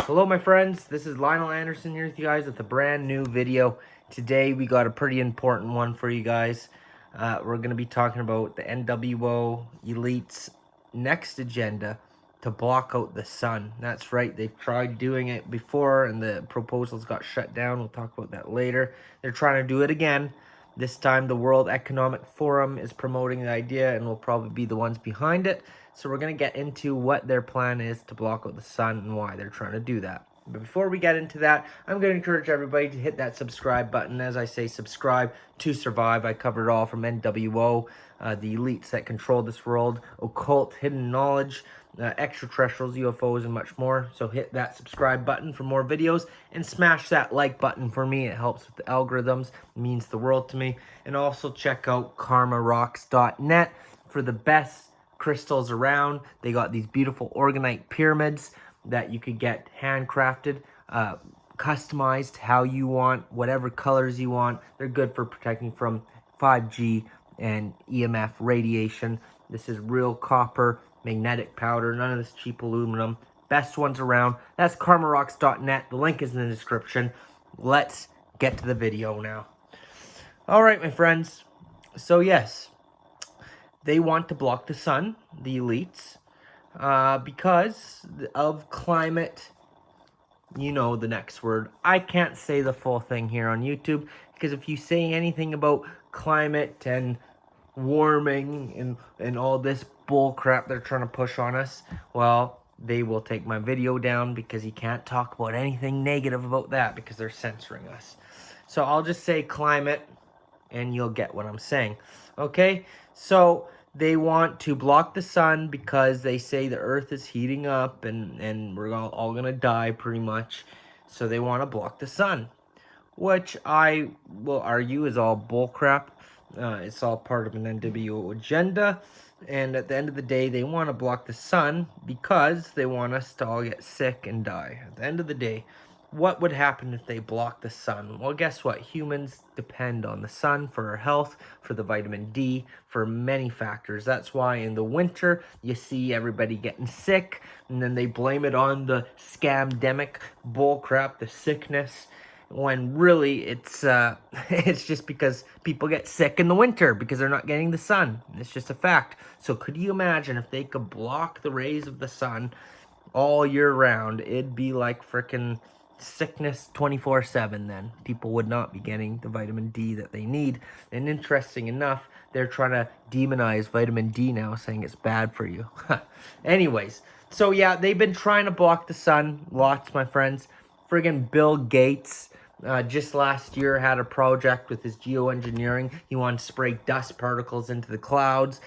Hello my friends, this is Lionel Anderson here with you guys with a brand new video. Today we got a pretty important one for you guys. We're going to be talking about the NWO Elite's next agenda to block out the sun. That's right, they've tried doing it before and the proposals got shut down. We'll talk about that later. They're trying to do it again. This time the World Economic Forum is promoting the idea and will probably be the ones behind it. So we're going to get into what their plan is to block out the sun and why they're trying to do that. But before we get into that, I'm going to encourage everybody to hit that subscribe button. As I say, subscribe to survive. I covered it all from NWO, the elites that control this world, occult, hidden knowledge, extraterrestrials, UFOs, and much more. So hit that subscribe button for more videos and smash that like button for me. It helps with the algorithms. It means the world to me. And also check out karmarocks.net for the best crystals around. They got these beautiful organite pyramids that you could get handcrafted, customized how you want, whatever colors you want. They're good for protecting from 5G and EMF radiation. This is real copper magnetic powder, none of this cheap aluminum. Best ones around. That's karmarocks.net. The link is in the description. Let's get to the video now. All right, my friends. So yes, they want to block the sun, the elites, because of climate. You know the next word. I can't say the full thing here on YouTube, because if you say anything about climate and warming and all this bull crap they're trying to push on us, well, they will take my video down, because you can't talk about anything negative about that because they're censoring us. So I'll just say climate and you'll get what I'm saying. Okay, so they want to block the sun because they say the earth is heating up and we're all gonna die pretty much. So they want to block the sun, which I will argue is all bullcrap. It's all part of an NWO agenda, and at the end of the day, they want to block the sun because they want us to all get sick and die. At the end of the day, what would happen if they block the sun? Well, guess what? Humans depend on the sun for our health, for the vitamin D, for many factors. That's why in the winter, you see everybody getting sick, and then they blame it on the scamdemic bullcrap, the sickness, when really it's just because people get sick in the winter because they're not getting the sun. It's just a fact. So could you imagine if they could block the rays of the sun all year round? It'd be like freaking sickness 24/7. Then people would not be getting the vitamin D that they need. And interesting enough, they're trying to demonize vitamin D now, saying it's bad for you. Anyways, so yeah, they've been trying to block the sun lots, my friends. Friggin' Bill Gates just last year had a project with his geoengineering. He wanted to spray dust particles into the clouds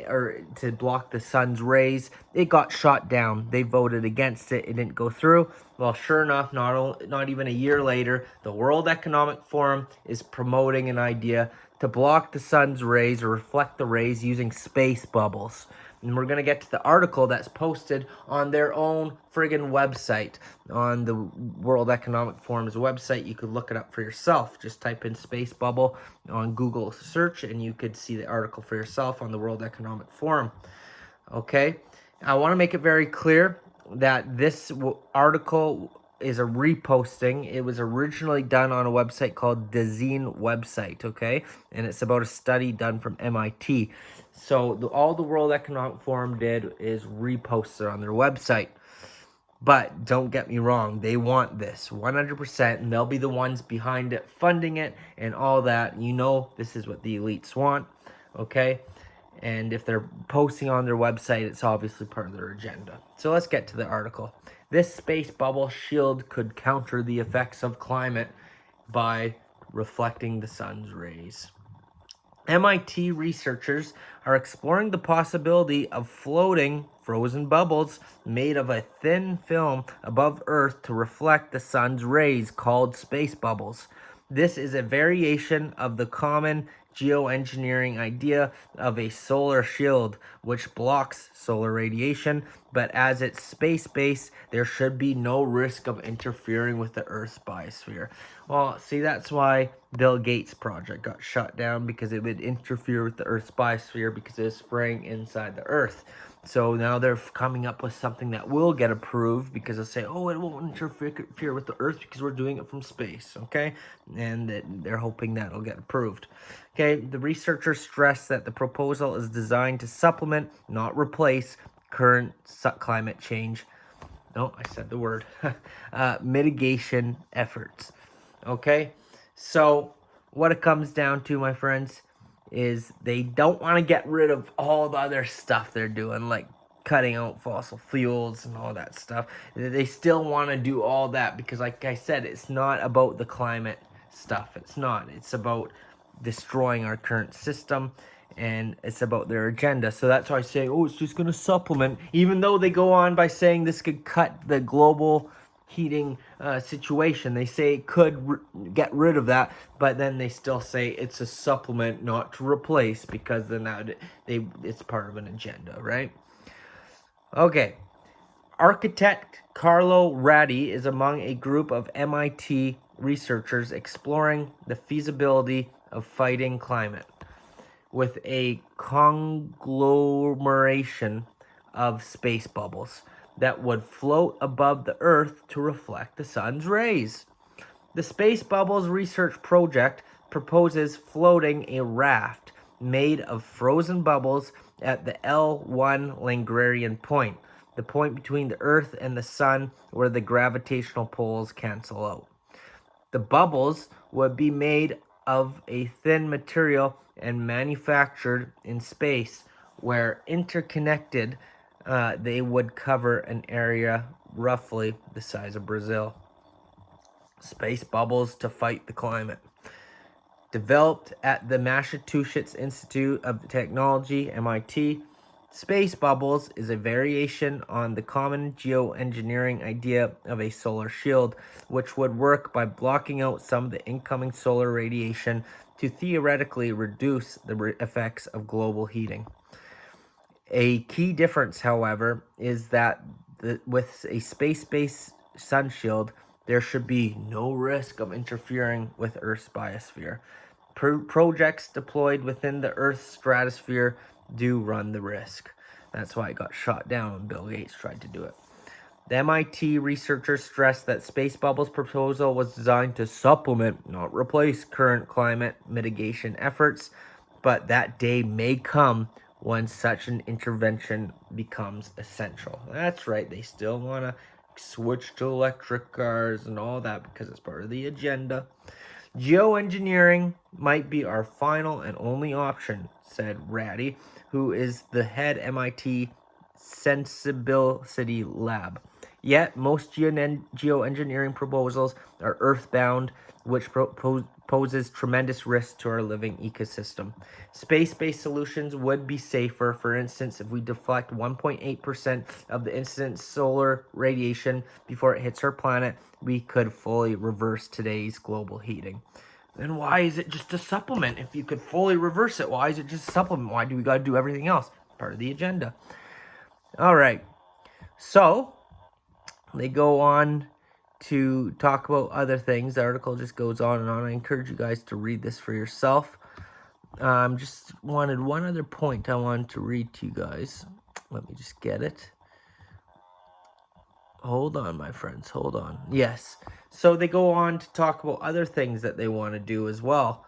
or to block the sun's rays. It got shot down. They voted against it. It didn't go through. Well, sure enough, not even a year later, the World Economic Forum is promoting an idea to block the sun's rays or reflect the rays using space bubbles. And we're going to get to the article that's posted on their own friggin' website, on the World Economic Forum's website. You could look it up for yourself. Just type in space bubble on Google search and you could see the article for yourself on the World Economic Forum. Okay, I want to make it very clear that this article is a reposting. It was originally done on a website called the Zine website, okay? And it's about a study done from MIT. So all the World Economic Forum did is repost it on their website. But don't get me wrong, they want this 100%, and they'll be the ones behind it, funding it, and all that. You know, this is what the elites want, okay? And if they're posting on their website, it's obviously part of their agenda. So let's get to the article. This space bubble shield could counter the effects of climate by reflecting the sun's rays. MIT researchers are exploring the possibility of floating frozen bubbles made of a thin film above Earth to reflect the sun's rays, called space bubbles. This is a variation of the common geoengineering idea of a solar shield, which blocks solar radiation, but as it's space-based, there should be no risk of interfering with the Earth's biosphere. Well, see, that's why Bill Gates' project got shut down, because it would interfere with the Earth's biosphere because it was spraying inside the Earth. So now they're coming up with something that will get approved because they'll say, oh, it won't interfere with the Earth because we're doing it from space, okay? And they're hoping that'll get approved. Okay, the researchers stress that the proposal is designed to supplement, not replace, current climate change. No, I said the word. Mitigation efforts. Okay, so what it comes down to, my friends, is they don't want to get rid of all the other stuff they're doing, like cutting out fossil fuels and all that stuff. They still want to do all that because, like I said, it's not about the climate stuff. It's not. It's about destroying our current system, and it's about their agenda. So that's why I say, oh, it's just going to supplement, even though they go on by saying this could cut the global heating situation. They say it could get rid of that, but then they still say it's a supplement, not to replace, because then it's part of an agenda, right? Okay. Architect Carlo Ratti is among a group of MIT researchers exploring the feasibility of fighting climate with a conglomeration of space bubbles that would float above the Earth to reflect the sun's rays. The Space Bubbles Research Project proposes floating a raft made of frozen bubbles at the L1 Lagrangian point, the point between the Earth and the Sun where the gravitational poles cancel out. The bubbles would be made of a thin material and manufactured in space, where interconnected they would cover an area roughly the size of Brazil. Space bubbles to fight the climate. Developed at the Massachusetts Institute of Technology, MIT, space bubbles is a variation on the common geoengineering idea of a solar shield, which would work by blocking out some of the incoming solar radiation to theoretically reduce the effects of global heating. A key difference, however, is that with a space-based sun shield, there should be no risk of interfering with Earth's biosphere. Projects deployed within the Earth's stratosphere do run the risk. That's why it got shot down when Bill Gates tried to do it. The MIT researchers stressed that Space Bubbles' proposal was designed to supplement, not replace, current climate mitigation efforts, but that day may come when such an intervention becomes essential. That's right, they still want to switch to electric cars and all that because it's part of the agenda. Geoengineering might be our final and only option, said Ratti, who is the head MIT Sensibility Lab. Yet, most geoengineering proposals are earthbound, which poses tremendous risk to our living ecosystem. Space-based solutions would be safer. For instance, if we deflect 1.8% of the incident solar radiation before it hits our planet, we could fully reverse today's global heating. Then why is it just a supplement? If you could fully reverse it, why is it just a supplement? Why do we got to do everything else? Part of the agenda. All right. So they go on to talk about other things. The article just goes on and on. I encourage you guys to read this for yourself. Just wanted one other point I wanted to read to you guys. Let me just get it. Hold on, my friends. Hold on. Yes. So they go on to talk about other things that they want to do as well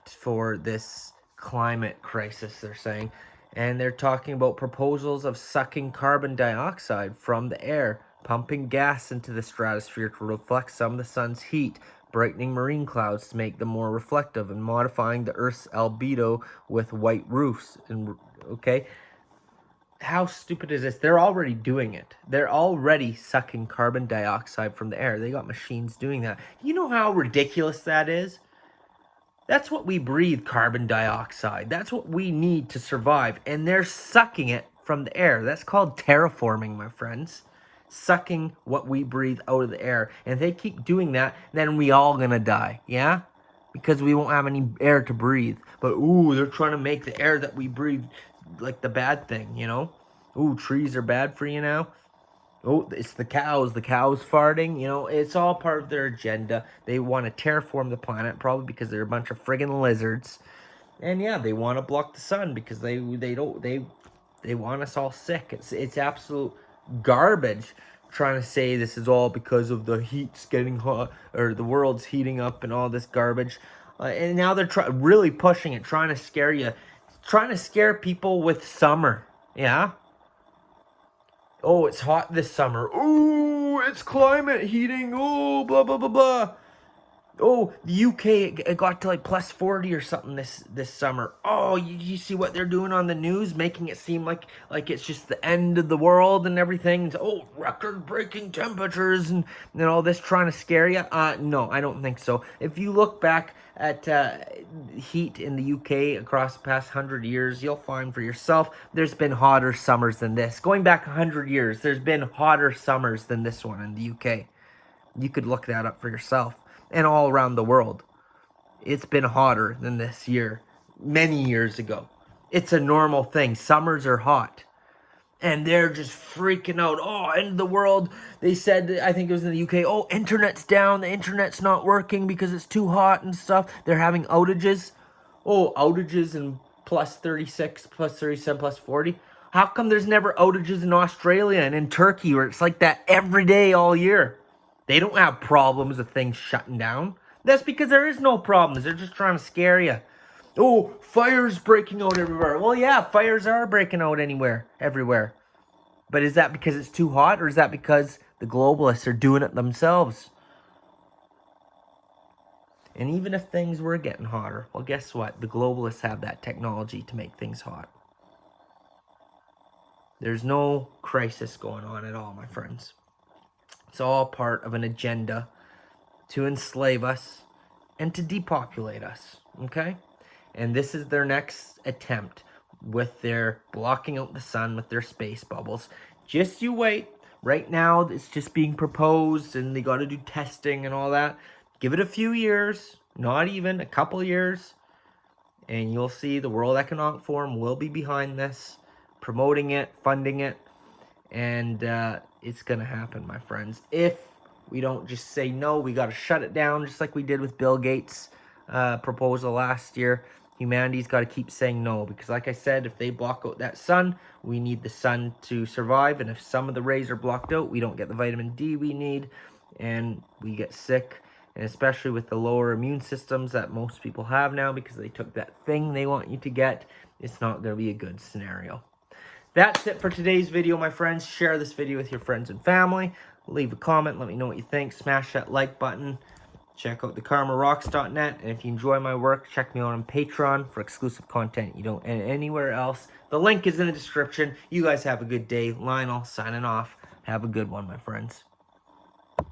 for this climate crisis, they're saying. And they're talking about proposals of sucking carbon dioxide from the air, pumping gas into the stratosphere to reflect some of the sun's heat, brightening marine clouds to make them more reflective, and modifying the Earth's albedo with white roofs. And okay, how stupid is this? They're already doing it. They're already sucking carbon dioxide from the air. They got machines doing that. You know how ridiculous that is? That's what we breathe, carbon dioxide. That's what we need to survive. And they're sucking it from the air. That's called terraforming, my friends. Sucking what we breathe out of the air. And if they keep doing that, then we all gonna die. Yeah? Because we won't have any air to breathe. But, ooh, they're trying to make the air that we breathe like the bad thing, you know? Ooh, trees are bad for you now. Oh, it's the cows farting, you know, it's all part of their agenda. They want to terraform the planet, probably because they're a bunch of friggin' lizards. And yeah, they want to block the sun because they They want us all sick. It's absolute garbage trying to say this is all because of the heat's getting hot, or the world's heating up and all this garbage. And now they're really pushing it, trying to scare you, trying to scare people with summer. Yeah. Oh, it's hot this summer. Oh, it's climate heating. Oh, blah, blah, blah, blah. Oh, the UK, it got to like plus 40 or something this summer. Oh, you see what they're doing on the news, making it seem like it's just the end of the world and everything. Oh, record-breaking temperatures and all this, trying to scare you. No, I don't think so. If you look back at heat in the UK across the past 100 years, you'll find for yourself there's been hotter summers than this. Going back 100 years, there's been hotter summers than this one in the UK. You could look that up for yourself. And all around the world, it's been hotter than this year many years ago. It's a normal thing. Summers are hot. And they're just freaking out. Oh, end of the world. They said, I think it was in the UK, oh, internet's down. The internet's not working because it's too hot and stuff. They're having outages. Oh, outages in plus 36, plus 37, plus 40. How come there's never outages in Australia and in Turkey where it's like that every day all year? They don't have problems with things shutting down. That's because there is no problems. They're just trying to scare you. Oh, fires breaking out everywhere. Well, yeah, fires are breaking out everywhere. But is that because it's too hot, or is that because the globalists are doing it themselves? And even if things were getting hotter, well, guess what? The globalists have that technology to make things hot. There's no crisis going on at all, my friends. It's all part of an agenda to enslave us and to depopulate us, okay? And this is their next attempt with their blocking out the sun with their space bubbles. Just you wait. Right now, it's just being proposed, and they got to do testing and all that. Give it a few years, not even a couple years, and you'll see the World Economic Forum will be behind this, promoting it, funding it, and it's going to happen, my friends. If we don't just say no, we got to shut it down, just like we did with Bill Gates' proposal last year. Humanity's got to keep saying no, because like I said, if they block out that sun, we need the sun to survive, and if some of the rays are blocked out, we don't get the vitamin D we need, and we get sick, and especially with the lower immune systems that most people have now because they took that thing they want you to get, it's not going to be a good scenario. That's it for today's video, my friends. Share this video with your friends and family. Leave a comment. Let me know what you think. Smash that like button. Check out thekarmarocks.net. And if you enjoy my work, check me out on Patreon for exclusive content you don't get anywhere else. The link is in the description. You guys have a good day. Linol signing off. Have a good one, my friends.